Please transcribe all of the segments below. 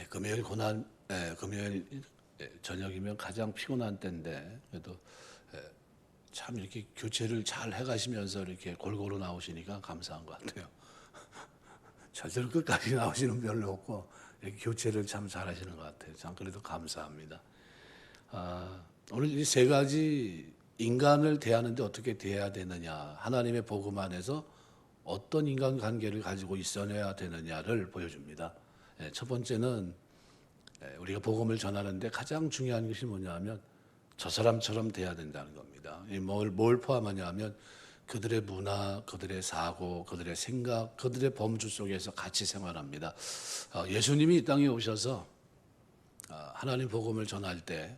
금요일 금요일 저녁이면 가장 피곤한 때인데 그래도 참 이렇게 교체를 잘 해가시면서 이렇게 골고루 나오시니까 감사한 것 같아요. 절대로 끝까지 나오시는 별로 없고 이렇게 교체를 참 잘하시는 것 같아요. 참 그래도 감사합니다. 오늘 이 세 가지 인간을 대하는데 어떻게 대해야 되느냐, 하나님의 복음 안에서 어떤 인간관계를 가지고 있어야 되느냐를 보여줍니다. 첫 번째는 우리가 복음을 전하는데 가장 중요한 것이 뭐냐면 저 사람처럼 돼야 된다는 겁니다. 뭘 포함하냐 하면 그들의 문화, 그들의 사고, 그들의 생각, 그들의 범주 속에서 같이 생활합니다. 예수님이 이 땅에 오셔서 하나님 복음을 전할 때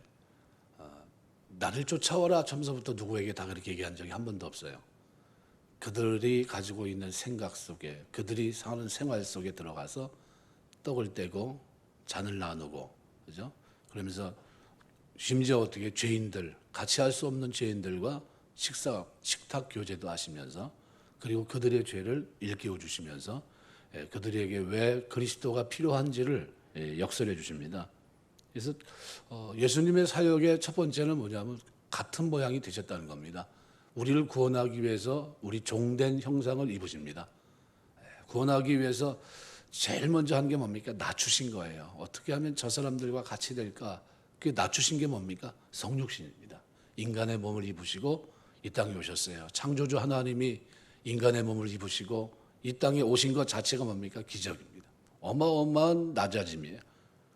나를 쫓아오라 처음서부터 누구에게 다 그렇게 얘기한 적이 한 번도 없어요. 그들이 가지고 있는 생각 속에, 그들이 사는 생활 속에 들어가서 떡을 떼고 잔을 나누고, 그죠? 그러면서 심지어 어떻게 죄인들, 같이 할 수 없는 죄인들과 식탁 교제도 하시면서, 그리고 그들의 죄를 일깨워 주시면서 그들에게 왜 그리스도가 필요한지를 역설해 주십니다. 그래서 예수님의 사역의 첫 번째는 뭐냐면 같은 모양이 되셨다는 겁니다. 우리를 구원하기 위해서 우리 종된 형상을 입으십니다. 구원하기 위해서 제일 먼저 한 게 뭡니까? 낮추신 거예요. 어떻게 하면 저 사람들과 같이 될까? 그게 낮추신 게 뭡니까? 성육신입니다. 인간의 몸을 입으시고 이 땅에 오셨어요. 창조주 하나님이 인간의 몸을 입으시고 이 땅에 오신 것 자체가 뭡니까? 기적입니다. 어마어마한 낮아짐이에요.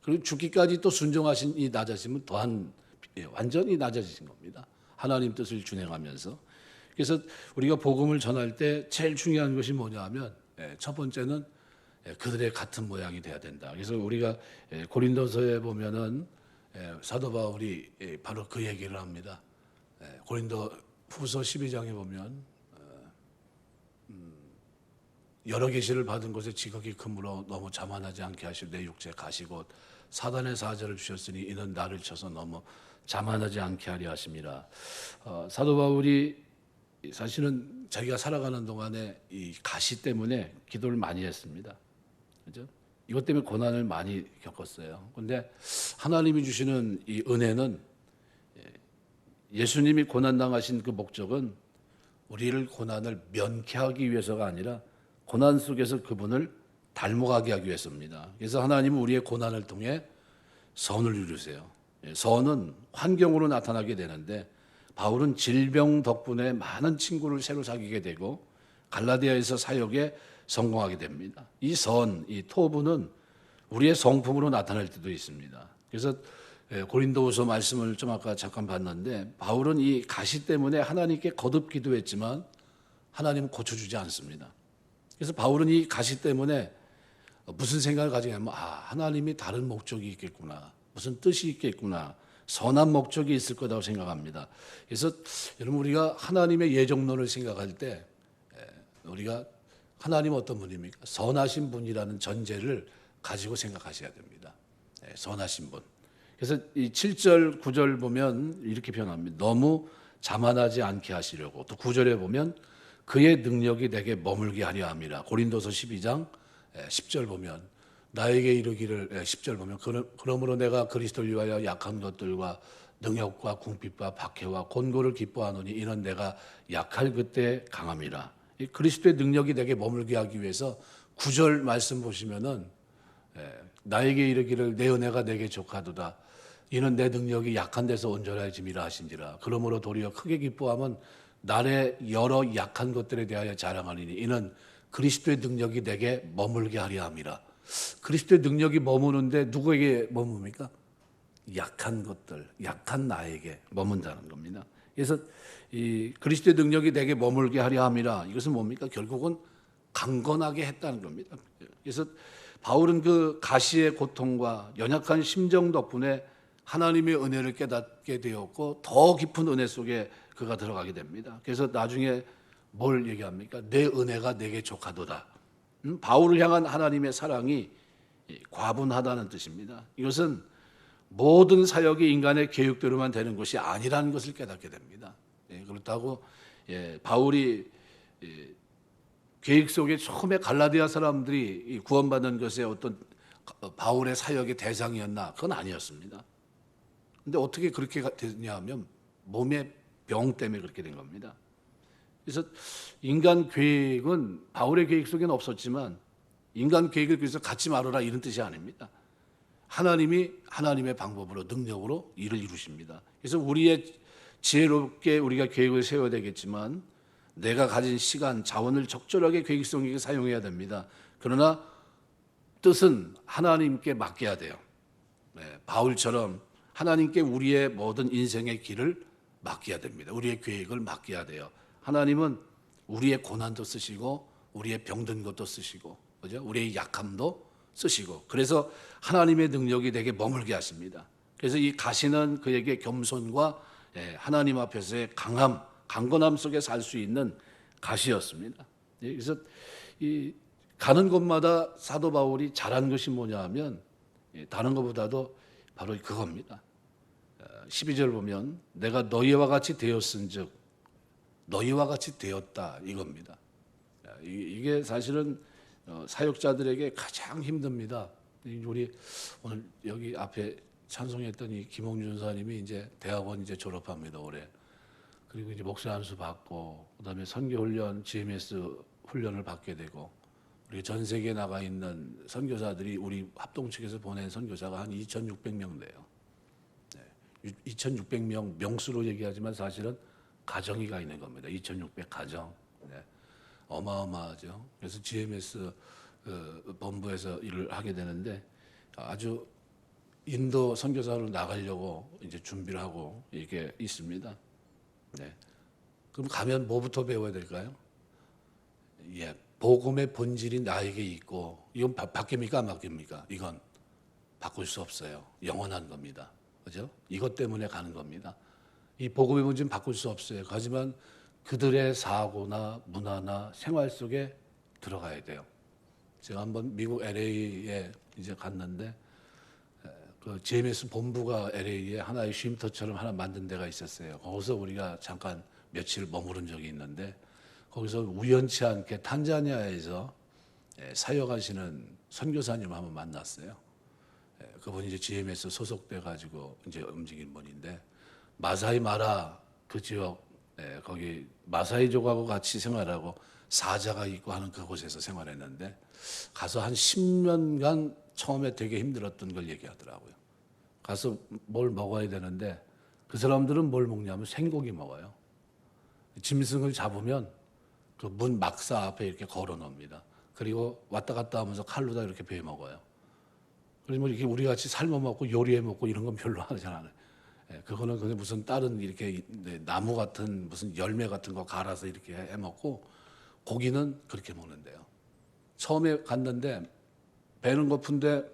그리고 죽기까지 또 순종하신 이 낮아짐은 또한 완전히 낮아지신 겁니다. 하나님 뜻을 준행하면서. 그래서 우리가 복음을 전할 때 제일 중요한 것이 뭐냐 하면 첫 번째는 그들의 같은 모양이 돼야 된다. 그래서 우리가 고린도서에 보면은 사도 바울이 바로 그 얘기를 합니다. 고린도 후서 12장에 보면 여러 계시를 받은 곳에 지극히 크므로 너무 자만하지 않게 하시고 내 육체 가시고 사단의 사자를 주셨으니 이는 나를 쳐서 너무 자만하지 않게 하려 하심이라. 사도 바울이 사실은 자기가 살아가는 동안에 이 가시 때문에 기도를 많이 했습니다. 그죠? 이것 때문에 고난을 많이 겪었어요. 그런데 하나님이 주시는 이 은혜는 예수님이 고난 당하신 그 목적은 우리를 고난을 면케하기 위해서가 아니라 고난 속에서 그분을 닮아가게 하기 위해서입니다. 그래서 하나님은 우리의 고난을 통해 선을 이루세요. 선은 환경으로 나타나게 되는데 바울은 질병 덕분에 많은 친구를 새로 사귀게 되고 갈라디아에서 사역에 성공하게 됩니다. 이 선, 이 토부는 우리의 성품으로 나타날 때도 있습니다. 그래서 고린도후서 말씀을 좀 아까 잠깐 봤는데 바울은 이 가시 때문에 하나님께 거듭 기도했지만 하나님은 고쳐주지 않습니다. 그래서 바울은 이 가시 때문에 무슨 생각을 가지냐면 하나님이 다른 목적이 있겠구나. 무슨 뜻이 있겠구나. 선한 목적이 있을 거라고 생각합니다. 그래서 여러분 우리가 하나님의 예정론을 생각할 때 우리가 하나님은 어떤 분입니까? 선하신 분이라는 전제를 가지고 생각하셔야 됩니다. 선하신 분. 그래서 이 7절, 9절 보면 이렇게 표현합니다. 너무 자만하지 않게 하시려고. 또 9절에 보면 그의 능력이 내게 머물게 하려 함이라. 고린도서 12장 10절 보면 나에게 이르기를 10절 보면 그러므로 내가 그리스도를 위하여 약한 것들과 능력과 궁핍과 박해와 곤고를 기뻐하노니 이는 내가 약할 그때 강함이라. 이 그리스도의 능력이 내게 머물게 하기 위해서 9절 말씀 보시면은 나에게 이르기를 내 은혜가 내게 족하도다. 이는 내 능력이 약한 데서 온전해짐이라 하신지라. 그러므로 도리어 크게 기뻐함은 날의 여러 약한 것들에 대하여 자랑하리니 이는 그리스도의 능력이 내게 머물게 하려 함이라. 그리스도의 능력이 머무는데 누구에게 머뭅니까? 약한 것들, 약한 나에게 머문다는 겁니다. 그래서 이 그리스도의 능력이 내게 머물게 하려 함이라. 이것은 뭡니까? 결국은 강건하게 했다는 겁니다. 그래서 바울은 그 가시의 고통과 연약한 심정 덕분에 하나님의 은혜를 깨닫게 되었고 더 깊은 은혜 속에 그가 들어가게 됩니다. 그래서 나중에 뭘 얘기합니까? 내 은혜가 내게 족하도다. 바울을 향한 하나님의 사랑이 과분하다는 뜻입니다. 이것은 모든 사역이 인간의 계획대로만 되는 것이 아니라는 것을 깨닫게 됩니다. 그렇다고 바울이 계획 속에 처음에 갈라디아 사람들이 구원받는 것에 어떤 바울의 사역의 대상이었나? 그건 아니었습니다. 근데 어떻게 그렇게 됐냐 하면 몸의 병 때문에 그렇게 된 겁니다. 그래서 인간 계획은 바울의 계획 속에는 없었지만 인간 계획을 그래서 갖지 말아라 이런 뜻이 아닙니다. 하나님이 하나님의 방법으로 능력으로 일을 이루십니다. 그래서 우리의 지혜롭게 우리가 계획을 세워야 되겠지만 내가 가진 시간, 자원을 적절하게 계획성 있게 사용해야 됩니다. 그러나 뜻은 하나님께 맡겨야 돼요. 네, 바울처럼 하나님께 우리의 모든 인생의 길을 맡겨야 됩니다. 우리의 계획을 맡겨야 돼요. 하나님은 우리의 고난도 쓰시고 우리의 병든 것도 쓰시고 그죠? 우리의 약함도 쓰시고 그래서 하나님의 능력이 되게 머물게 하십니다. 그래서 이 가시는 그에게 겸손과 하나님 앞에서의 강건함 속에 살 수 있는 가시였습니다. 그래서 이 가는 곳마다 사도 바울이 잘한 것이 뭐냐 하면 다른 것보다도 바로 그겁니다. 12절 보면 내가 너희와 같이 되었은즉 너희와 같이 되었다 이겁니다. 이게 사실은 사역자들에게 가장 힘듭니다. 우리 오늘 여기 앞에 찬송했던 이 김홍준 사님이 이제 대학원 이제 졸업합니다 올해. 그리고 이제 목사 안수 받고 그다음에 선교 훈련, GMS 훈련을 받게 되고 우리 전 세계에 나가 있는 선교사들이 우리 합동 측에서 보낸 선교사가 한 2,600명 돼요. 2,600명 명수로 얘기하지만 사실은 가정이 가 있는 겁니다. 2,600 가정. 네. 어마어마하죠. 그래서 GMS 본부에서 일을 하게 되는데 아주 인도 선교사로 나가려고 이제 준비를 하고 이게 있습니다. 네. 그럼 가면 뭐부터 배워야 될까요? 예, 복음의 본질이 나에게 있고 이건 바뀝니까 안 바뀝니까? 이건 바꿀 수 없어요. 영원한 겁니다. 그죠? 이것 때문에 가는 겁니다. 이 복음의 본질은 바꿀 수 없어요. 하지만 그들의 사고나 문화나 생활 속에 들어가야 돼요. 제가 한번 미국 LA에 이제 갔는데 그 GMS 본부가 LA에 하나의 쉼터처럼 하나 만든 데가 있었어요. 거기서 우리가 잠깐 며칠 머무른 적이 있는데 거기서 우연치 않게 탄자니아에서 사역하시는 선교사님 한번 만났어요. 그분이 이제 GMS 소속돼 가지고 이제 움직인 분인데 마사이 마라 그 지역 거기 마사이족하고 같이 생활하고 사자가 있고 하는 그곳에서 생활했는데 가서 한 10년간 처음에 되게 힘들었던 걸 얘기하더라고요. 가서 뭘 먹어야 되는데 그 사람들은 뭘 먹냐면 생고기 먹어요. 짐승을 잡으면 그 문 막사 앞에 이렇게 걸어 놓습니다. 그리고 왔다 갔다 하면서 칼로다 이렇게 베어 먹어요. 그래서 뭐 이렇게 우리 같이 삶아 먹고 요리해 먹고 이런 건 별로 하지 않아요. 그거는 그냥 무슨 다른 이렇게 나무 같은 무슨 열매 같은 거 갈아서 이렇게 해 먹고 고기는 그렇게 먹는데요. 처음에 갔는데 배는 고픈데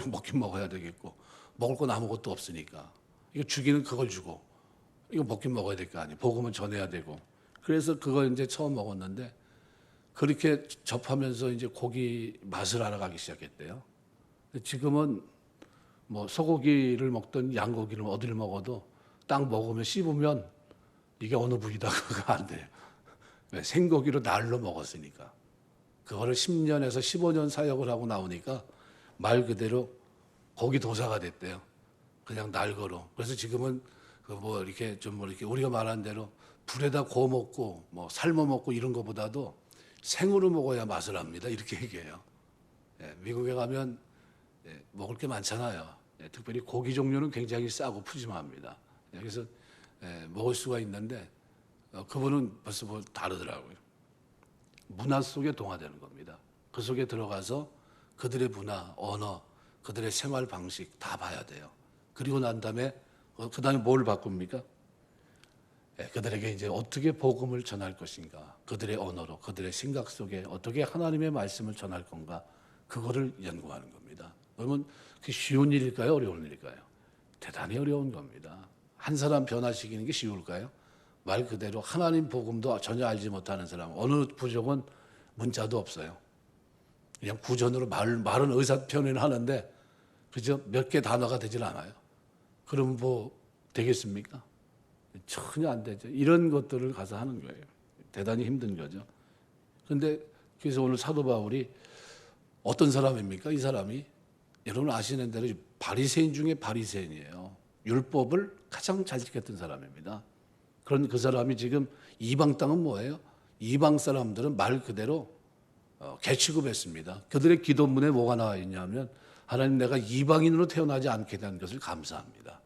먹긴 먹어야 되겠고 먹을 건 아무것도 없으니까 이거 주기는 그걸 주고 이거 먹긴 먹어야 될 거 아니에요. 복음은 전해야 되고 그래서 그걸 이제 처음 먹었는데 그렇게 접하면서 이제 고기 맛을 알아가기 시작했대요. 지금은 뭐 소고기를 먹든 양고기를 어디를 먹어도 딱 먹으면 씹으면 이게 어느 부위다 그거 안 돼요. 생고기로 날로 먹었으니까. 그거를 10년에서 15년 사역을 하고 나오니까 말 그대로 고기 도사가 됐대요. 그냥 날거로. 그래서 지금은 그 뭐 이렇게 좀 뭐 이렇게 우리가 말한 대로 불에다 구워 먹고 뭐 삶아 먹고 이런 것보다도 생으로 먹어야 맛을 압니다. 이렇게 얘기해요. 미국에 가면 먹을 게 많잖아요. 특별히 고기 종류는 굉장히 싸고 푸짐합니다. 그래서 먹을 수가 있는데 그분은 벌써 뭐 다르더라고요. 문화 속에 동화되는 겁니다. 그 속에 들어가서 그들의 문화, 언어, 그들의 생활 방식 다 봐야 돼요. 그리고 난 다음에 그 다음에 뭘 바꿉니까? 그들에게 이제 어떻게 복음을 전할 것인가, 그들의 언어로, 그들의 생각 속에 어떻게 하나님의 말씀을 전할 건가, 그거를 연구하는 겁니다. 그러면 그게 쉬운 일일까요? 어려운 일일까요? 대단히 어려운 겁니다. 한 사람 변화시키는 게 쉬울까요? 말 그대로 하나님 복음도 전혀 알지 못하는 사람, 어느 부족은 문자도 없어요. 그냥 구전으로 말은 의사 표현을 하는데 그저 몇 개 단어가 되질 않아요. 그럼 뭐 되겠습니까? 전혀 안 되죠. 이런 것들을 가서 하는 거예요. 대단히 힘든 거죠. 그런데 그래서 오늘 사도 바울이 어떤 사람입니까? 이 사람이 여러분 아시는 대로 바리새인 중에 바리새인이에요. 율법을 가장 잘 지켰던 사람입니다. 그런 그 사람이 지금 이방 땅은 뭐예요? 이방 사람들은 말 그대로 개 취급했습니다. 그들의 기도문에 뭐가 나와 있냐면 하나님 내가 이방인으로 태어나지 않게 된 것을 감사합니다.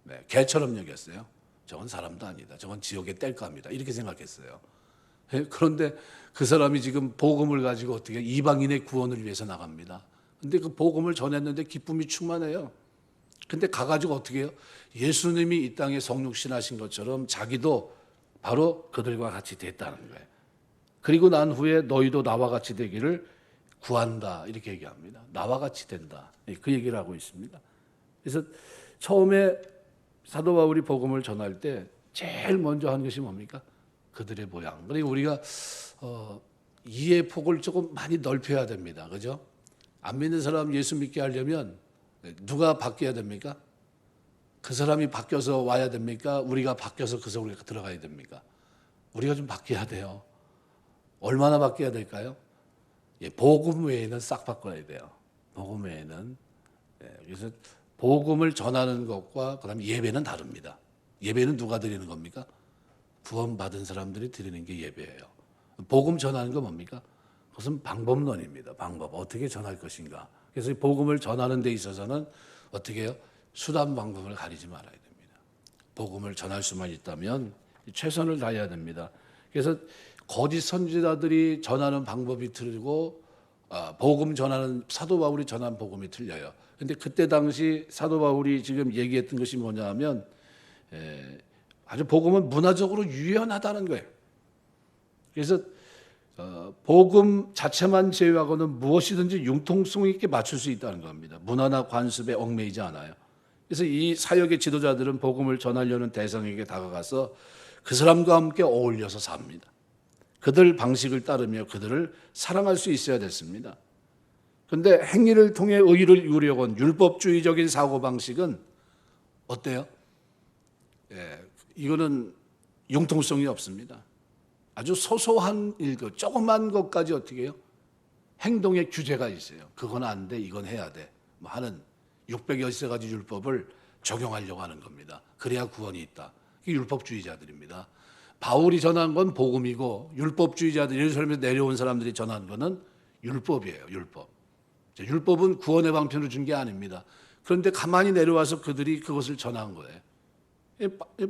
네, 개처럼 여겼어요. 저건 사람도 아니다. 저건 지옥의 땔감이다. 이렇게 생각했어요. 그런데 그 사람이 지금 복음을 가지고 어떻게 이방인의 구원을 위해서 나갑니다. 근데 그 복음을 전했는데 기쁨이 충만해요. 근데 가가지고 어떻게 해요? 예수님이 이 땅에 성육신하신 것처럼 자기도 바로 그들과 같이 됐다는 거예요. 그리고 난 후에 너희도 나와 같이 되기를 구한다 이렇게 얘기합니다. 나와 같이 된다. 그 얘기를 하고 있습니다. 그래서 처음에 사도 바울이 복음을 전할 때 제일 먼저 한 것이 뭡니까? 그들의 모양. 그리고 우리가 이해 폭을 조금 많이 넓혀야 됩니다. 그죠? 안 믿는 사람 예수 믿게 하려면 누가 바뀌어야 됩니까? 그 사람이 바뀌어서 와야 됩니까? 우리가 바뀌어서 그 속으로 들어가야 됩니까? 우리가 좀 바뀌어야 돼요. 얼마나 바뀌어야 될까요? 복음 외에는 싹 바꿔야 돼요. 복음 외에는. 그래서 복음을 전하는 것과 그다음에 예배는 다릅니다. 예배는 누가 드리는 겁니까? 구원받은 사람들이 드리는 게 예배예요. 복음 전하는 건 뭡니까? 그것은 방법론입니다. 방법. 어떻게 전할 것인가. 그래서 복음을 전하는 데 있어서는 어떻게 해요? 수단 방법을 가리지 말아야 됩니다. 복음을 전할 수만 있다면 최선을 다해야 됩니다. 그래서 거짓 선지자들이 전하는 방법이 틀리고 복음 전하는 사도 바울이 전한 복음이 틀려요. 그런데 그때 당시 사도 바울이 지금 얘기했던 것이 뭐냐 하면 아주 복음은 문화적으로 유연하다는 거예요. 그래서 복음 자체만 제외하고는 무엇이든지 융통성 있게 맞출 수 있다는 겁니다. 문화나 관습에 얽매이지 않아요. 그래서 이 사역의 지도자들은 복음을 전하려는 대상에게 다가가서 그 사람과 함께 어울려서 삽니다. 그들 방식을 따르며 그들을 사랑할 수 있어야 됐습니다. 그런데 행위를 통해 의의를 이루려고 한 율법주의적인 사고방식은 어때요? 이거는 융통성이 없습니다. 아주 소소한 일, 조그만 것까지 어떻게 해요? 행동의 규제가 있어요. 그건 안 돼, 이건 해야 돼. 뭐 하는 600여 가지 율법을 적용하려고 하는 겁니다. 그래야 구원이 있다. 이게 율법주의자들입니다. 바울이 전한 건 복음이고 율법주의자들, 예루살렘에서 내려온 사람들이 전한 거는 율법이에요. 율법. 율법은 구원의 방편을 준 게 아닙니다. 그런데 가만히 내려와서 그들이 그것을 전한 거예요.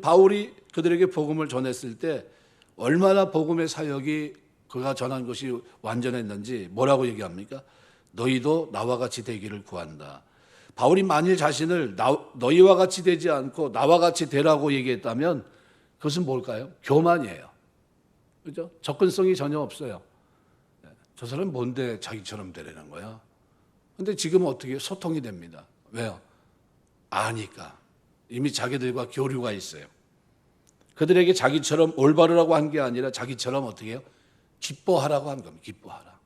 바울이 그들에게 복음을 전했을 때 얼마나 복음의 사역이 그가 전한 것이 완전했는지 뭐라고 얘기합니까? 너희도 나와 같이 되기를 구한다. 바울이 만일 자신을 너희와 같이 되지 않고 나와 같이 되라고 얘기했다면 그것은 뭘까요? 교만이에요. 그죠? 접근성이 전혀 없어요. 저 사람 뭔데 자기처럼 되려는 거야? 근데 지금 어떻게 소통이 됩니다. 왜요? 아니까. 이미 자기들과 교류가 있어요. 그들에게 자기처럼 올바르라고 한 게 아니라 자기처럼 어떻게 해요? 기뻐하라고 한 겁니다. 기뻐하라.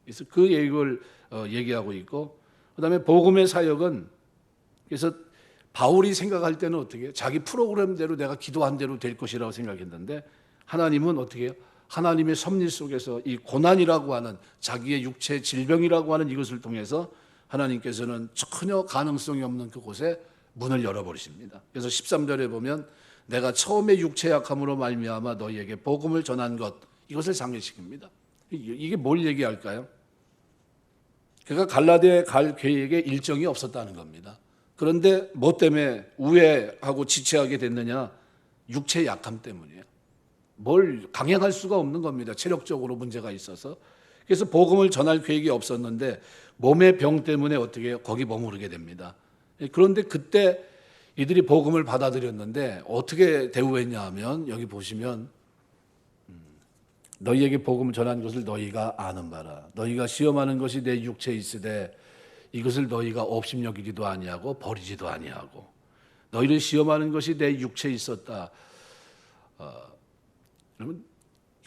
그래서 그 얘기를 얘기하고 있고, 그 다음에 복음의 사역은 그래서 바울이 생각할 때는 어떻게 해요? 자기 프로그램대로 내가 기도한 대로 될 것이라고 생각했는데 하나님은 어떻게 해요? 하나님의 섭리 속에서 이 고난이라고 하는 자기의 육체 질병이라고 하는 이것을 통해서 하나님께서는 전혀 가능성이 없는 그곳에 문을 열어버리십니다. 그래서 13절에 보면 내가 처음에 육체 약함으로 말미암아 너희에게 복음을 전한 것 이것을 상기시킵니다. 이게 뭘 얘기할까요? 그가 갈라디아에 갈 계획에 일정이 없었다는 겁니다. 그런데 뭐 때문에 우회하고 지체하게 됐느냐? 육체 약함 때문이에요. 뭘 강행할 수가 없는 겁니다. 체력적으로 문제가 있어서. 그래서 복음을 전할 계획이 없었는데 몸의 병 때문에 어떻게 해요? 거기 머무르게 됩니다. 그런데 그때 이들이 복음을 받아들였는데 어떻게 대우했냐 하면 여기 보시면 너희에게 복음을 전한 것을 너희가 아는 바라. 너희가 시험하는 것이 내 육체에 있으되 이것을 너희가 업심여기지도 아니하고 버리지도 아니하고 너희를 시험하는 것이 내 육체에 있었다. 그러면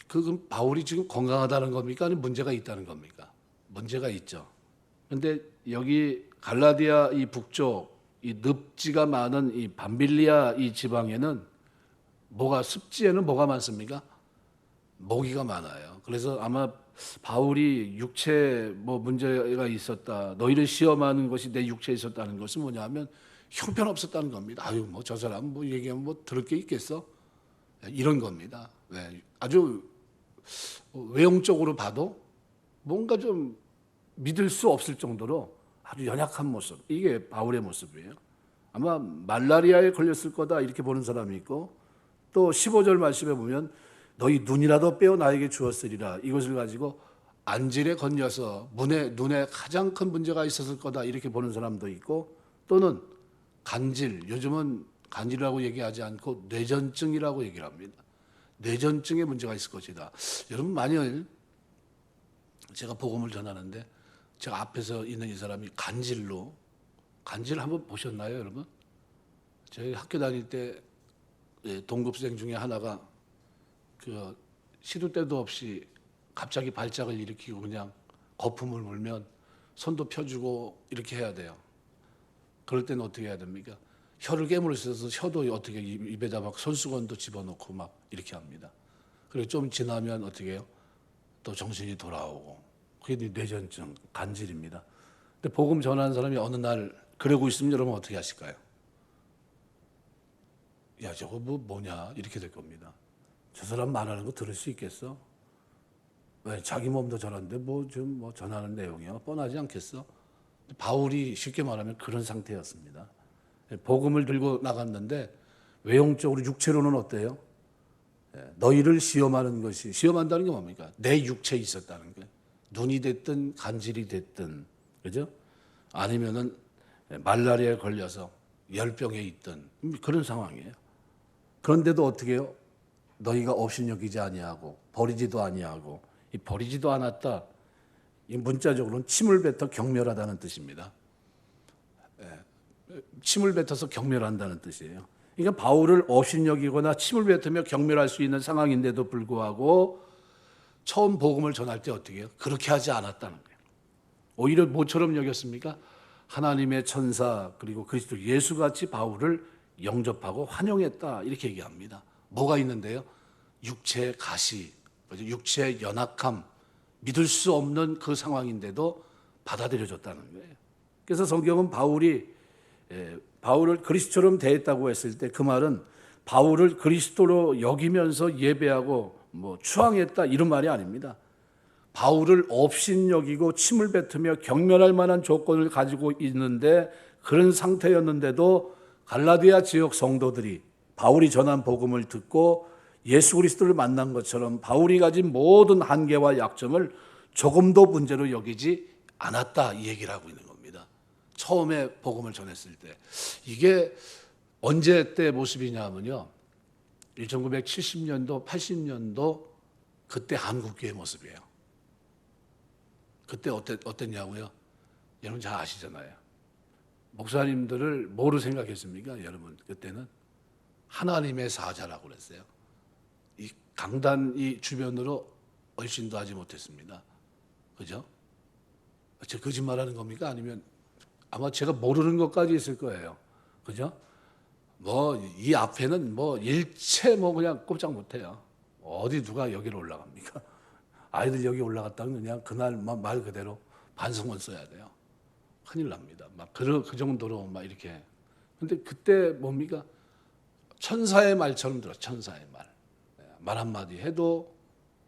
그건 바울이 지금 건강하다는 겁니까? 아니면 문제가 있다는 겁니까? 문제가 있죠. 그런데 여기 갈라디아 이 북쪽 이 늪지가 많은 이 밤빌리아 이 지방에는 습지에는 뭐가 많습니까? 모기가 많아요. 그래서 아마 바울이 육체 뭐 문제가 있었다. 너희를 시험하는 것이 내 육체에 있었다는 것은 뭐냐면 형편없었다는 겁니다. 아유 뭐 저 사람 뭐 얘기하면 뭐 들을 게 있겠어? 이런 겁니다. 네. 아주 외형적으로 봐도 뭔가 좀 믿을 수 없을 정도로 아주 연약한 모습. 이게 바울의 모습이에요. 아마 말라리아에 걸렸을 거다 이렇게 보는 사람이 있고 또 15절 말씀에 보면 너희 눈이라도 빼어 나에게 주었으리라. 이것을 가지고 안질에 건져서 눈에 가장 큰 문제가 있었을 거다 이렇게 보는 사람도 있고 또는 간질, 요즘은 간질이라고 얘기하지 않고 뇌전증이라고 얘기를 합니다. 뇌전증에 문제가 있을 것이다. 여러분 만일 제가 복음을 전하는데 제가 앞에서 있는 이 사람이 간질 한번 보셨나요, 여러분? 저희 학교 다닐 때 동급생 중에 하나가 그 시도 때도 없이 갑자기 발작을 일으키고 그냥 거품을 물면 손도 펴주고 이렇게 해야 돼요. 그럴 때는 어떻게 해야 됩니까? 혀를 깨물어서 혀도 어떻게 입에다 막 손수건도 집어넣고 막 이렇게 합니다. 그리고 좀 지나면 어떻게 해요? 또 정신이 돌아오고 그게 뇌전증, 간질입니다. 근데 복음 전하는 사람이 어느 날 그러고 있으면 여러분 어떻게 하실까요? 야 저거 뭐냐 이렇게 될 겁니다. 저 사람 말하는 거 들을 수 있겠어? 왜 자기 몸도 저런데 뭐 전하는 내용이야 뻔하지 않겠어? 바울이 쉽게 말하면 그런 상태였습니다. 복음을 들고 나갔는데 외형적으로 육체로는 어때요? 너희를 시험하는 것이 시험한다는 게 뭡니까? 내 육체에 있었다는 거예요. 눈이 됐든 간질이 됐든 그죠? 아니면은 말라리아에 걸려서 열병에 있든 그런 상황이에요. 그런데도 어떻게 해요? 너희가 업신여기지 아니하고 버리지도 아니하고 이 버리지도 않았다. 이 문자적으로는 침을 뱉어 경멸하다는 뜻입니다. 침을 뱉어서 경멸한다는 뜻이에요. 그러니까 바울을 업신여기거나 침을 뱉으며 경멸할 수 있는 상황인데도 불구하고 처음 복음을 전할 때 어떻게 해요? 그렇게 하지 않았다는 거예요. 오히려 뭐처럼 여겼습니까? 하나님의 천사 그리고 그리스도 예수같이 바울을 영접하고 환영했다 이렇게 얘기합니다. 뭐가 있는데요? 육체의 가시, 육체의 연약함, 믿을 수 없는 그 상황인데도 받아들여졌다는 거예요. 그래서 성경은 바울을 그리스도처럼 대했다고 했을 때 그 말은 바울을 그리스도로 여기면서 예배하고 추앙했다 이런 말이 아닙니다. 바울을 업신여기고 침을 뱉으며 경멸할 만한 조건을 가지고 있는데 그런 상태였는데도 갈라디아 지역 성도들이 바울이 전한 복음을 듣고 예수 그리스도를 만난 것처럼 바울이 가진 모든 한계와 약점을 조금도 문제로 여기지 않았다 이 얘기를 하고 있는 겁니다. 처음에 복음을 전했을 때 이게 언제 때 모습이냐면요 1970년도 80년도 그때 한국교회 모습이에요. 그때 어땠냐고요? 여러분 잘 아시잖아요. 목사님들을 뭐로 생각했습니까? 여러분 그때는 하나님의 사자라고 그랬어요. 이 강단 이 주변으로 얼씬도 하지 못했습니다. 그죠? 제가 거짓말하는 겁니까? 아니면 아마 제가 모르는 것까지 있을 거예요. 그죠? 이 앞에는 일체 그냥 꼼짝 못해요. 어디 누가 여기로 올라갑니까? 아이들 여기 올라갔다면 그냥 그날 말 그대로 반성문 써야 돼요. 큰일 납니다. 그 정도로 이렇게. 근데 그때 뭡니까? 천사의 말처럼 들어, 천사의 말. 말 한마디 해도,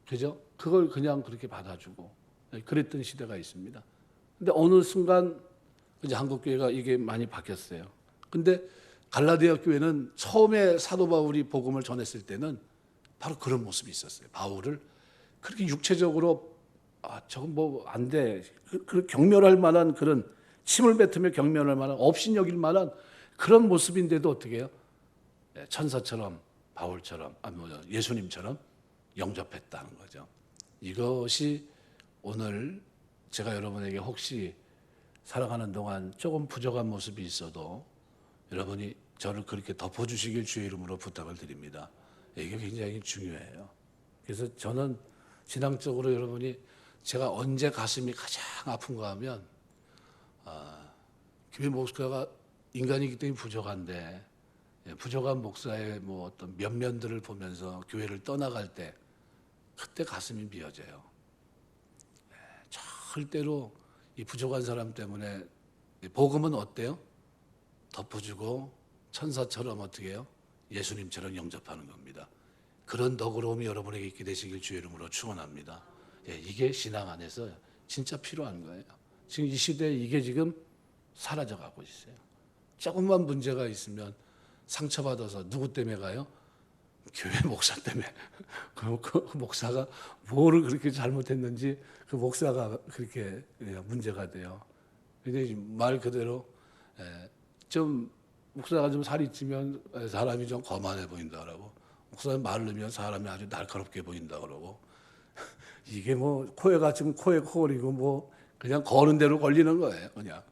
그죠? 그걸 그냥 그렇게 받아주고, 그랬던 시대가 있습니다. 근데 어느 순간, 이제 한국교회가 이게 많이 바뀌었어요. 근데 갈라디아 교회는 처음에 사도 바울이 복음을 전했을 때는 바로 그런 모습이 있었어요. 바울을 그렇게 육체적으로, 저건 안 돼. 그 경멸할 만한 그런, 침을 뱉으며 경멸할 만한, 업신여길 만한 그런 모습인데도 어떻게 해요? 천사처럼 바울처럼 예수님처럼 영접했다는 거죠. 이것이 오늘 제가 여러분에게 혹시 살아가는 동안 조금 부족한 모습이 있어도 여러분이 저를 그렇게 덮어주시길 주의 이름으로 부탁을 드립니다. 이게 굉장히 중요해요. 그래서 저는 신앙적으로 여러분이 제가 언제 가슴이 가장 아픈가 하면 교회 목사가 인간이기 때문에 부족한데 부족한 목사의 어떤 면면들을 보면서 교회를 떠나갈 때 그때 가슴이 미어져요. 절대로 이 부족한 사람 때문에 복음은 어때요? 덮어주고 천사처럼 어떻게 해요? 예수님처럼 영접하는 겁니다. 그런 너그러움이 여러분에게 있게 되시길 주의 이름으로 축원합니다. 예, 이게 신앙 안에서 진짜 필요한 거예요. 지금 이 시대에 이게 지금 사라져가고 있어요. 조금만 문제가 있으면 상처받아서 누구 때문에 가요? 교회 목사 때문에. 그 목사가 뭐를 그렇게 잘못했는지 그 목사가 그렇게 문제가 돼요. 근데 말 그대로 좀 목사가 좀 살이 찌면 사람이 좀 거만해 보인다라고, 목사가 마르면 사람이 아주 날카롭게 보인다 그러고, 이게 뭐 코에 갇히면 코에 코 걸리고 뭐 그냥 거는 대로 걸리는 거예요. 그냥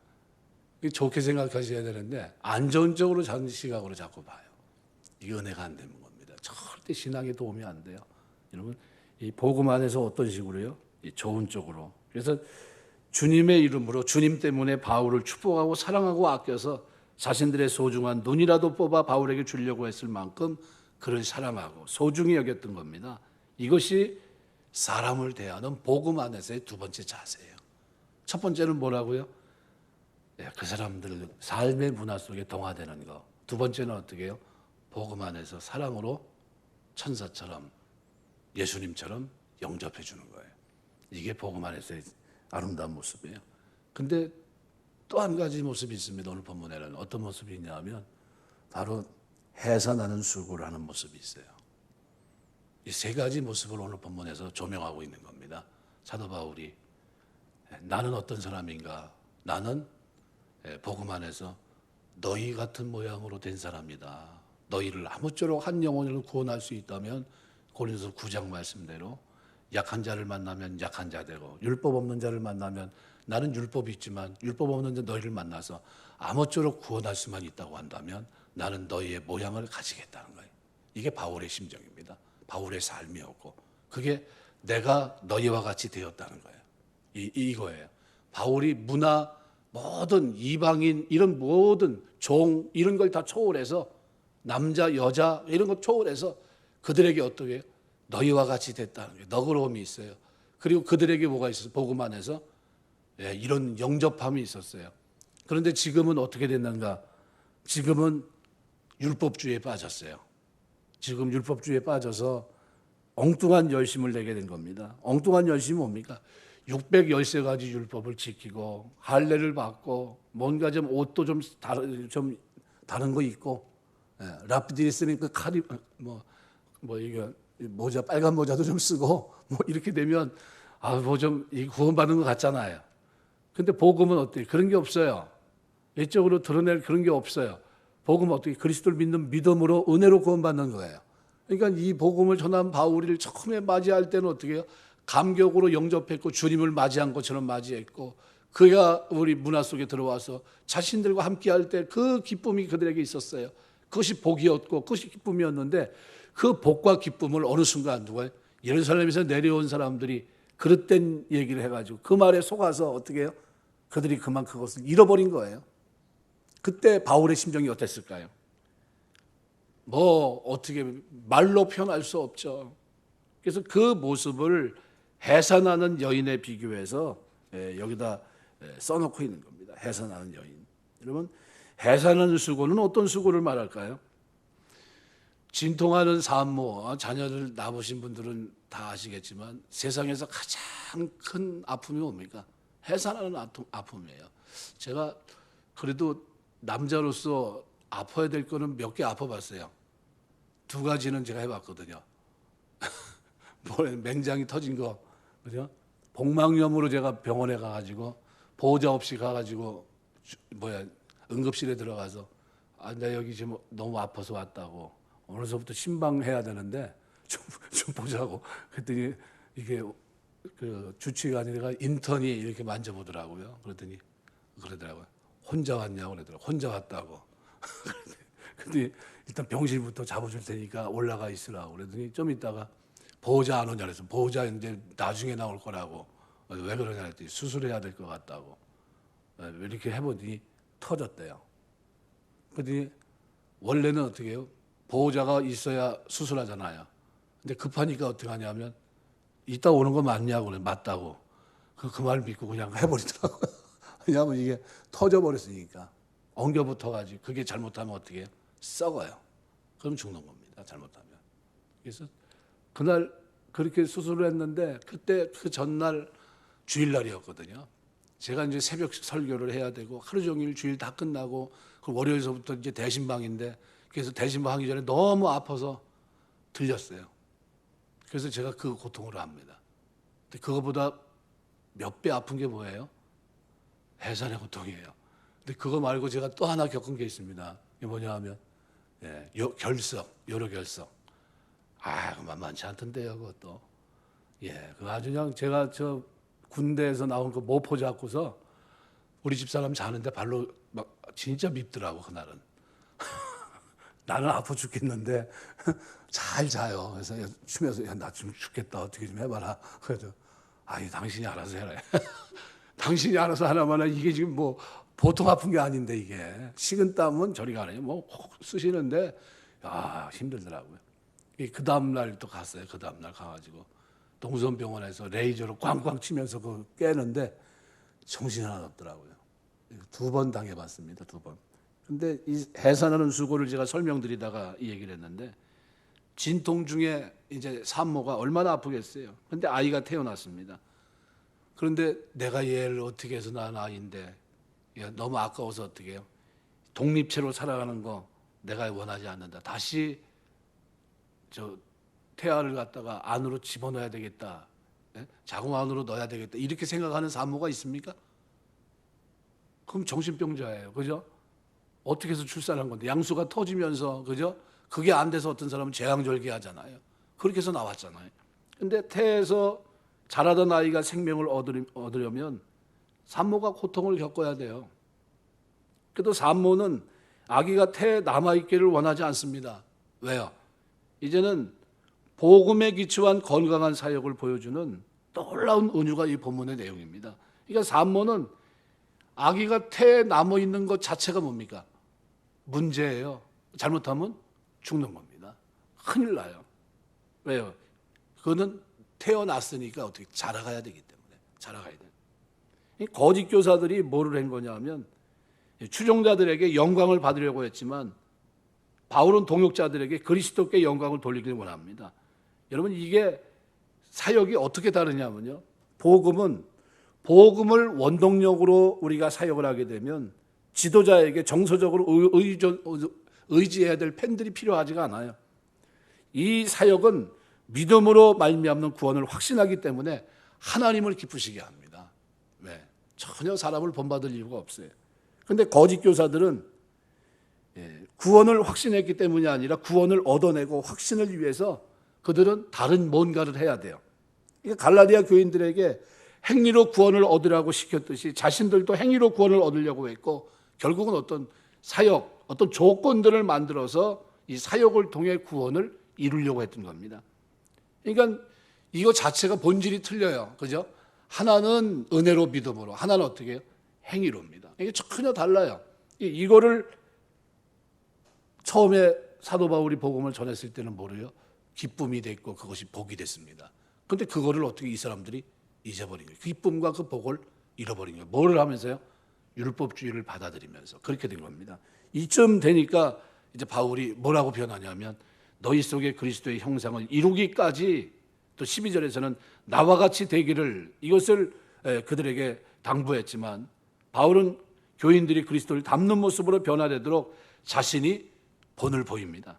좋게 생각하셔야 되는데 안 좋은 쪽으로 자는 시각으로 자꾸 봐요. 이게 은혜가 안 되는 겁니다. 절대 신앙에 도움이 안 돼요. 여러분, 이 복음 안에서 어떤 식으로요? 이 좋은 쪽으로. 그래서 주님의 이름으로, 주님 때문에 바울을 축복하고 사랑하고 아껴서 자신들의 소중한 눈이라도 뽑아 바울에게 주려고 했을 만큼 그를 사랑하고 소중히 여겼던 겁니다. 이것이 사람을 대하는 복음 안에서의 두 번째 자세예요. 첫 번째는 뭐라고요? 그 사람들 삶의 문화 속에 동화되는 거. 두 번째는 어떻게 해요? 복음 안에서 사랑으로 천사처럼 예수님처럼 영접해 주는 거예요. 이게 복음 안에서의 아름다운 모습이에요. 근데 또 한 가지 모습이 있습니다. 오늘 본문에는 어떤 모습이 있냐면 바로 해산하는 수고를 하는 모습이 있어요. 이 세 가지 모습을 오늘 본문에서 조명하고 있는 겁니다. 사도 바울이 나는 어떤 사람인가? 나는 복음 안에서 너희 같은 모양으로 된 사람이다. 너희를 아무쪼록 한 영혼을 구원할 수 있다면 고린도서 9장 말씀대로 약한 자를 만나면 약한 자 되고, 율법 없는 자를 만나면 나는 율법이 있지만 율법 없는 자 너희를 만나서 아무쪼록 구원할 수만 있다고 한다면 나는 너희의 모양을 가지겠다는 거예요. 이게 바울의 심정입니다. 바울의 삶이었고, 그게 내가 너희와 같이 되었다는 거예요. 이거예요. 바울이 문화, 모든 이방인, 이런 모든 종, 이런 걸 다 초월해서, 남자, 여자 이런 거 초월해서 그들에게 어떻게 해요? 너희와 같이 됐다는 거예요. 너그러움이 있어요. 그리고 그들에게 뭐가 있어요? 복음 안에서 이런 영접함이 있었어요. 그런데 지금은 어떻게 됐는가? 지금은 율법주의에 빠졌어요. 지금 율법주의에 빠져서 엉뚱한 열심을 내게 된 겁니다. 엉뚱한 열심이 뭡니까? 613가지 율법을 지키고 할례를 받고 뭔가 좀 옷도 좀 다른 거 입고, 랍비들이 쓰는 그 칼이 이거 모자, 빨간 모자도 좀 쓰고 뭐 이렇게 되면 뭐 좀 구원받는 것 같잖아요. 근데 복음은 어때요? 그런 게 없어요. 외적으로 드러낼 그런 게 없어요. 복음은 어떻게? 그리스도를 믿는 믿음으로 은혜로 구원받는 거예요. 그러니까 이 복음을 전한 바울이를 처음에 맞이할 때는 어떻게 해요? 감격으로 영접했고 주님을 맞이한 것처럼 맞이했고, 그가 우리 문화 속에 들어와서 자신들과 함께할 때 그 기쁨이 그들에게 있었어요. 그것이 복이었고 그것이 기쁨이었는데, 그 복과 기쁨을 어느 순간 누가 예루살렘에서 내려온 사람들이 그릇된 얘기를 해가지고 그 말에 속아서 어떻게 해요? 그들이 그만 그것을 잃어버린 거예요. 그때 바울의 심정이 어땠을까요? 어떻게 말로 표현할 수 없죠. 그래서 그 모습을 해산하는 여인에 비교해서 여기다 써놓고 있는 겁니다. 해산하는 여인. 여러분, 해산하는 수고는 어떤 수고를 말할까요? 진통하는 산모, 자녀를 낳으신 분들은 다 아시겠지만 세상에서 가장 큰 아픔이 뭡니까? 해산하는 아픔이에요. 제가 그래도 남자로서 아파야 될 거는 몇 개 아파봤어요. 두 가지는 제가 해봤거든요. 맹장이 터진 거, 그죠? 복막염으로 제가 병원에 가가지고 보호자 없이 가가지고 응급실에 들어가서 나 여기 지금 너무 아파서 왔다고. 오늘서부터 신방해야 되는데 좀 보자고. 그랬더니 이게 그 주치의가 인턴이 이렇게 만져보더라고요. 그러더라고요. 혼자 왔냐고 그러더라고요. 혼자 왔다고. 근데 일단 병실부터 잡아줄 테니까 올라가 있으라고 그러더니 좀 있다가 보호자 안 오냐 그래서 보호자 이제 나중에 나올 거라고. 왜 그러냐 했더니 수술해야 될 것 같다고. 이렇게 해보더니 터졌대요. 그랬더니 원래는 어떻게 해요? 보호자가 있어야 수술하잖아요. 근데 급하니까 어떻게 하냐면 이따 오는 거 맞냐고 그래. 맞다고. 그 말 믿고 그냥 해버리더라고요. 왜냐하면 이게 터져버렸으니까. 엉겨붙어가지고 그게 잘못하면 어떻게 해요? 썩어요. 그럼 죽는 겁니다. 잘못하면. 그래서 그날 그렇게 수술을 했는데 그때 그 전날 주일날이었거든요. 제가 이제 새벽 설교를 해야 되고 하루 종일 주일 다 끝나고 그 월요일서부터 이제 대신방인데 그래서 대신방 하기 전에 너무 아파서 들렸어요. 그래서 제가 그 고통을 압니다. 근데 그거보다 몇 배 아픈 게 뭐예요? 해산의 고통이에요. 근데 그거 말고 제가 또 하나 겪은 게 있습니다. 이게 뭐냐 하면 결석, 요로결석. 그 만만치 않던데요, 그것도. 그 아주 그냥 제가 저 군대에서 나온 그 모포 잡고서 우리 집사람 자는데 발로 막 진짜 밉더라고, 그날은. 나는 아파 죽겠는데 잘 자요. 그래서 추면서 나 좀 죽겠다. 어떻게 좀 해봐라. 그래도 당신이 알아서 해라. 당신이 알아서 하나마나 이게 지금 뭐 보통 아픈 게 아닌데 이게 식은땀은 저리 가네요. 뭐 쓰시는데 힘들더라고요. 그 다음 날 또 갔어요. 그 다음 날 가가지고 동선병원에서 레이저로 꽝꽝 치면서 그 깨는데 정신이 하나 없더라고요. 2번 당해봤습니다. 2번. 근데 이 해산하는 수고를 제가 설명드리다가 이 얘기를 했는데 진통 중에 이제 산모가 얼마나 아프겠어요. 근데 아이가 태어났습니다. 그런데 내가 얘를 어떻게 해서 낳은 아이인데 너무 아까워서 어떻게 해요? 독립체로 살아가는 거 내가 원하지 않는다. 다시 저 태아를 갖다가 안으로 집어넣어야 되겠다. 자궁 안으로 넣어야 되겠다. 이렇게 생각하는 산모가 있습니까? 그럼 정신병자예요. 그죠? 어떻게 해서 출산한 건데 양수가 터지면서 그죠? 그게 안 돼서 어떤 사람은 재앙절개하잖아요. 그렇게 해서 나왔잖아요. 근데 태에서 자라던 아이가 생명을 얻으려면 산모가 고통을 겪어야 돼요. 그래도 산모는 아기가 태에 남아있기를 원하지 않습니다. 왜요? 이제는 복음에 기초한 건강한 사역을 보여주는 놀라운 은유가 이 본문의 내용입니다. 그러니까 산모는 아기가 태에 남아있는 것 자체가 뭡니까? 문제예요. 잘못하면 죽는 겁니다. 큰일 나요. 왜요? 그거는 태어났으니까 어떻게 자라가야 되기 때문에 자라가야 돼요. 이 거짓 교사들이 뭐를 한 거냐 하면 추종자들에게 영광을 받으려고 했지만 바울은 동역자들에게 그리스도께 영광을 돌리길 원합니다. 여러분 이게 사역이 어떻게 다르냐면요. 복음을 원동력으로 우리가 사역을 하게 되면 지도자에게 정서적으로 의지해야 될 팬들이 필요하지가 않아요. 이 사역은 믿음으로 말미암는 구원을 확신하기 때문에 하나님을 기쁘시게 합니다. 왜? 전혀 사람을 본받을 이유가 없어요. 그런데 거짓 교사들은 구원을 확신했기 때문이 아니라 구원을 얻어내고 확신을 위해서 그들은 다른 뭔가를 해야 돼요. 그러니까 갈라디아 교인들에게 행위로 구원을 얻으라고 시켰듯이 자신들도 행위로 구원을 얻으려고 했고 결국은 어떤 사역, 어떤 조건들을 만들어서 이 사역을 통해 구원을 이루려고 했던 겁니다. 그러니까 이거 자체가 본질이 틀려요. 그죠? 하나는 은혜로 믿음으로, 하나는 어떻게 해요? 행위로입니다. 이게 전혀 달라요. 이거를 처음에 사도 바울이 복음을 전했을 때는 뭐래요? 기쁨이 됐고 그것이 복이 됐습니다. 그런데 그거를 어떻게 이 사람들이 잊어버린 거예요. 기쁨과 그 복을 잃어버린 거예요. 뭐를 하면서요? 율법주의를 받아들이면서 그렇게 된 겁니다. 이쯤 되니까 이제 바울이 뭐라고 표현하냐면 너희 속에 그리스도의 형상을 이루기까지 또 12절에서는 나와 같이 되기를 이것을 그들에게 당부했지만 바울은 교인들이 그리스도를 닮는 모습으로 변화되도록 자신이 본을 보입니다.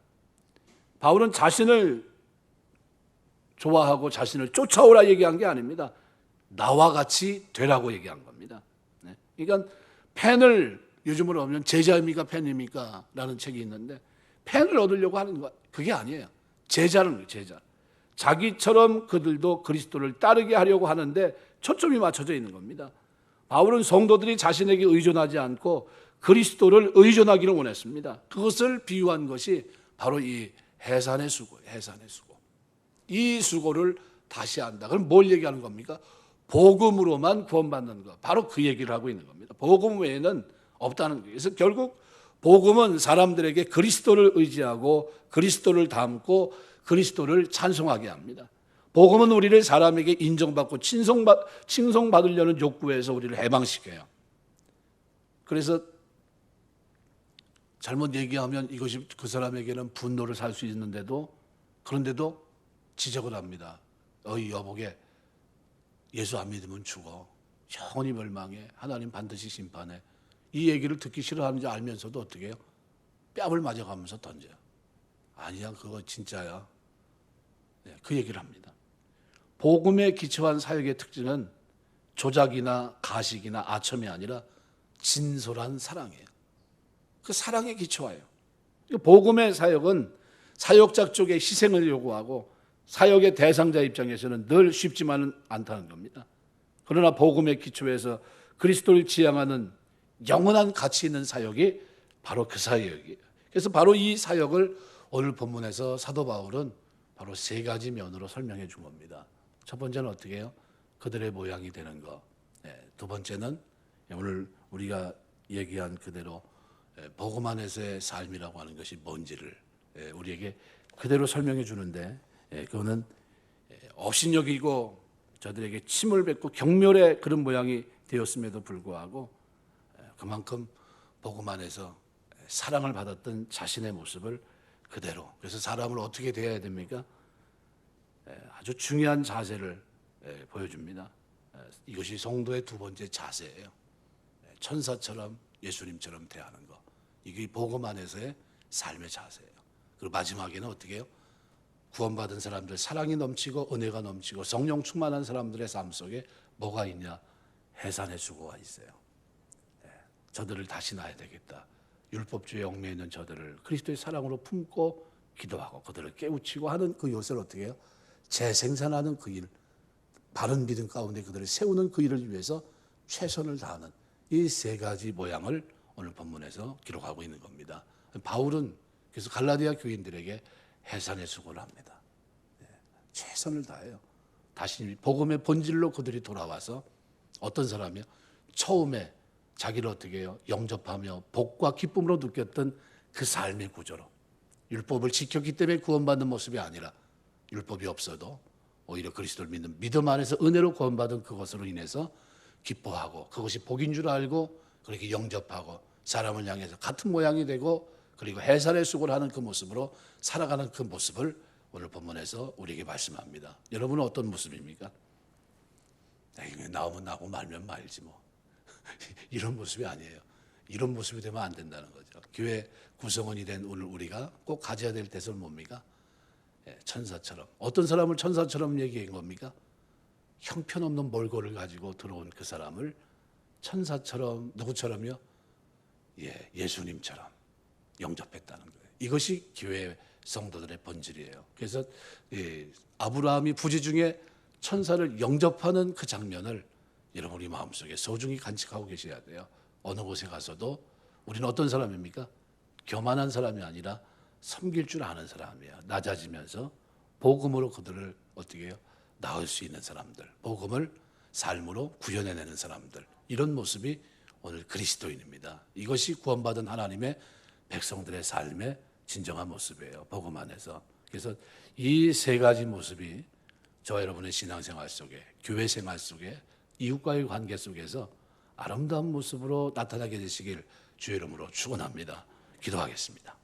바울은 자신을 좋아하고 자신을 쫓아오라 얘기한 게 아닙니다. 나와 같이 되라고 얘기한 겁니다. 그러니까 팬을 요즘으로 하면 제자입니까 팬입니까? 라는 책이 있는데 팬을 얻으려고 하는 거 그게 아니에요. 제자는 제자. 자기처럼 그들도 그리스도를 따르게 하려고 하는데 초점이 맞춰져 있는 겁니다. 바울은 성도들이 자신에게 의존하지 않고 그리스도를 의존하기를 원했습니다. 그것을 비유한 것이 바로 이 해산의 수고예요. 해산의 수고. 이 수고를 다시 한다. 그럼 뭘 얘기하는 겁니까? 복음으로만 구원받는 것. 바로 그 얘기를 하고 있는 겁니다. 복음 외에는 없다는 거예요. 그래서 결국 복음은 사람들에게 그리스도를 의지하고 그리스도를 닮고 그리스도를 찬송하게 합니다. 복음은 우리를 사람에게 인정받고 칭송받으려는 욕구에서 우리를 해방시켜요. 그래서 잘못 얘기하면 이것이 그 사람에게는 분노를 살 수 있는데도, 그런데도 지적을 합니다. 어이 여보게, 예수 안 믿으면 죽어. 영원히 멸망해. 하나님 반드시 심판해. 이 얘기를 듣기 싫어하는지 알면서도 어떻게 해요? 뺨을 맞아가면서 던져요. 아니야, 그거 진짜야. 네, 그 얘기를 합니다. 복음에 기초한 사역의 특징은 조작이나 가식이나 아첨이 아니라 진솔한 사랑이에요. 그 사랑에 기초해요. 복음의 사역은 사역자 쪽에 희생을 요구하고 사역의 대상자 입장에서는 늘 쉽지만은 않다는 겁니다. 그러나 복음의 기초에서 그리스도를 지향하는 영원한 가치 있는 사역이 바로 그 사역이에요. 그래서 바로 이 사역을 오늘 본문에서 사도 바울은 바로 세 가지 면으로 설명해 준 겁니다. 첫 번째는 어떻게 해요? 그들의 모양이 되는 것. 두 번째는 오늘 우리가 얘기한 그대로 복음 안에서의 삶이라고 하는 것이 뭔지를 우리에게 그대로 설명해 주는데, 그거는 업신여기고 저들에게 침을 뱉고 경멸의 그런 모양이 되었음에도 불구하고 그만큼 복음 안에서 사랑을 받았던 자신의 모습을 그대로. 그래서 사람을 어떻게 대해야 됩니까? 아주 중요한 자세를 보여줍니다. 이것이 성도의 두 번째 자세예요. 천사처럼 예수님처럼 대하는 것. 이게 복음 안에서의 삶의 자세예요. 그리고 마지막에는 어떻게 해요? 구원받은 사람들, 사랑이 넘치고 은혜가 넘치고 성령 충만한 사람들의 삶 속에 뭐가 있냐? 해산의 수고가 있어요. 저들을 다시 낳아야 되겠다. 율법주의에 얽매여 있는 저들을 그리스도의 사랑으로 품고 기도하고 그들을 깨우치고 하는 그 요소를 어떻게 해요? 재생산하는 그 일, 바른 믿음 가운데 그들을 세우는 그 일을 위해서 최선을 다하는 이 세 가지 모양을 오늘 본문에서 기록하고 있는 겁니다. 바울은 그래서 갈라디아 교인들에게 해산의 수고를 합니다. 최선을 다해요. 다시 복음의 본질로 그들이 돌아와서 어떤 사람이요? 처음에 자기를 어떻게 해요? 영접하며 복과 기쁨으로 느꼈던 그 삶의 구조로, 율법을 지켰기 때문에 구원받는 모습이 아니라 율법이 없어도 오히려 그리스도를 믿는 믿음 안에서 은혜로 구원받은 그것으로 인해서 기뻐하고 그것이 복인 줄 알고 그렇게 영접하고 사람을 향해서 같은 모양이 되고 그리고 해산의 수고를 하는 그 모습으로 살아가는 그 모습을 오늘 본문에서 우리에게 말씀합니다. 여러분은 어떤 모습입니까? 나오면 나고 말면 말지 뭐. 이런 모습이 아니에요. 이런 모습이 되면 안 된다는 거죠. 교회 구성원이 된 오늘 우리가 꼭 가져야 될 것은 뭡니까? 천사처럼. 어떤 사람을 천사처럼 얘기한 겁니까? 형편없는 몰골을 가지고 들어온 그 사람을 천사처럼, 누구처럼요? 예수님처럼 영접했다는 거예요. 이것이 교회 성도들의 본질이에요. 그래서 아브라함이 부지 중에 천사를 영접하는 그 장면을 여러분 우리 마음속에 소중히 간직하고 계셔야 돼요. 어느 곳에 가서도 우리는 어떤 사람입니까? 교만한 사람이 아니라 섬길 줄 아는 사람이에요. 낮아지면서 복음으로 그들을 어떻게 해요? 낳을 수 있는 사람들, 복음을 삶으로 구현해내는 사람들, 이런 모습이 오늘 그리스도인입니다. 이것이 구원받은 하나님의 백성들의 삶의 진정한 모습이에요. 복음 안에서. 그래서 이 세 가지 모습이 저와 여러분의 신앙생활 속에, 교회 생활 속에, 이웃과의 관계 속에서 아름다운 모습으로 나타나게 되시길 주의 이름으로 축원합니다. 기도하겠습니다.